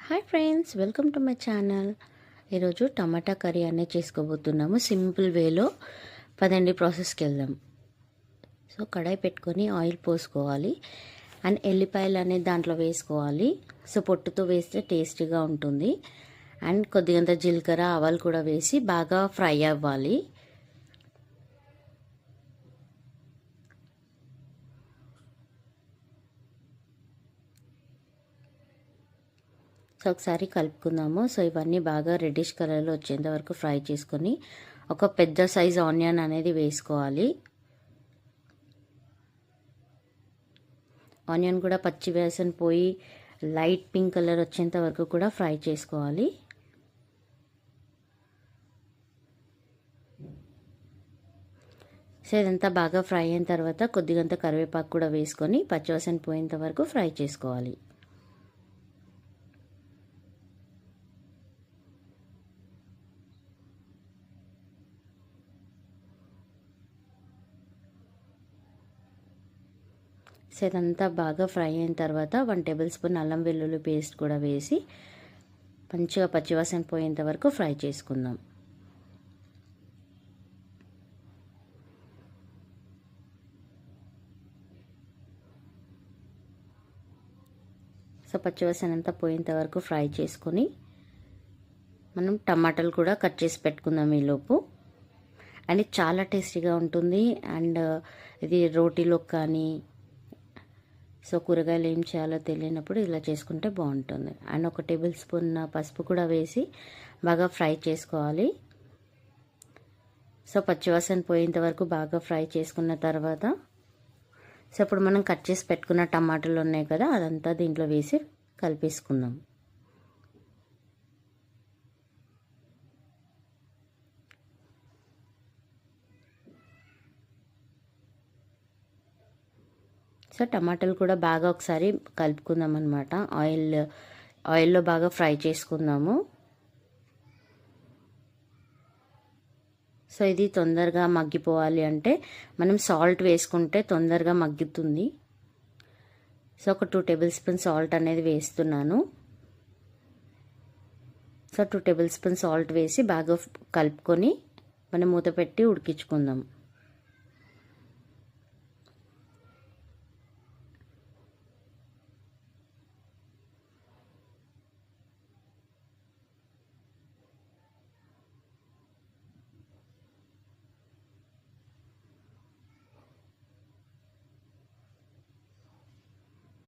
Hi friends, welcome to my channel. ఈరోజు టమాటా curry అనేది చేసుకోబోతున్నాము simple వేలో. పదండి ప్రాసెస్కి వెళ్దాం. సో కడాయి పెట్టుకొని ఆయిల్ పోసుకోవాలి అండ్ ఎల్లిపాయలు అనేది దాంట్లో వేసుకోవాలి. సో పొట్టుతో వేస్తే టేస్టీగా ఉంటుంది. అండ్ కొద్దిగంత జీలకర్ర ఆవాలు కూడా వేసి బాగా ఫ్రై అవ్వాలి. సో ఒకసారి కలుపుకుందాము. సో ఇవన్నీ బాగా రెడ్డిష్ కలర్లో వచ్చేంత వరకు ఫ్రై చేసుకొని ఒక పెద్ద సైజ్ ఆనియన్ అనేది వేసుకోవాలి. ఆనియన్ కూడా పచ్చి వేసిన పోయి లైట్ పింక్ కలర్ వచ్చేంత వరకు కూడా ఫ్రై చేసుకోవాలి. సో ఇదంతా బాగా ఫ్రై అయిన తర్వాత కొద్దిగంత కరివేపాకు కూడా వేసుకొని పచ్చివాసన పోయేంత వరకు ఫ్రై చేసుకోవాలి. సో ఇదంతా బాగా ఫ్రై అయిన తర్వాత 1 టేబుల్ స్పూన్ అల్లం వెల్లుల్లి పేస్ట్ కూడా వేసి మంచిగా పచ్చివాసన పోయేంత వరకు ఫ్రై చేసుకుందాం. సో పచ్చివాసన అంతా పోయేంత వరకు ఫ్రై చేసుకొని మనం టమాటాలు కూడా కట్ చేసి పెట్టుకుందాం ఈలోపు. అండ్ చాలా టేస్టీగా ఉంటుంది. అండ్ ఇది రోటీలో కానీ సో కూరగాయలు ఏం చేయాలో తెలియనప్పుడు ఇలా చేసుకుంటే బాగుంటుంది. అండ్ 1 టేబుల్ స్పూన్ పసుపు కూడా వేసి బాగా ఫ్రై చేసుకోవాలి. సో పచ్చివాసన పోయేంత వరకు బాగా ఫ్రై చేసుకున్న తర్వాత సో ఇప్పుడు మనం కట్ చేసి పెట్టుకున్న టమాటాలు ఉన్నాయి కదా, అదంతా దీంట్లో వేసి కలిపేసుకుందాం. సో టమాటాలు కూడా బాగా ఒకసారి కలుపుకుందాం అనమాట. ఆయిల్లో బాగా ఫ్రై చేసుకుందాము. సో ఇది తొందరగా మగ్గిపోవాలి అంటే మనం సాల్ట్ వేసుకుంటే తొందరగా మగ్గుతుంది. సో ఒక 2 టేబుల్ స్పూన్ సాల్ట్ అనేది వేస్తున్నాను. సో 2 టేబుల్ స్పూన్ సాల్ట్ వేసి బాగా కలుపుకొని మనం మూత పెట్టి ఉడికించుకుందాం.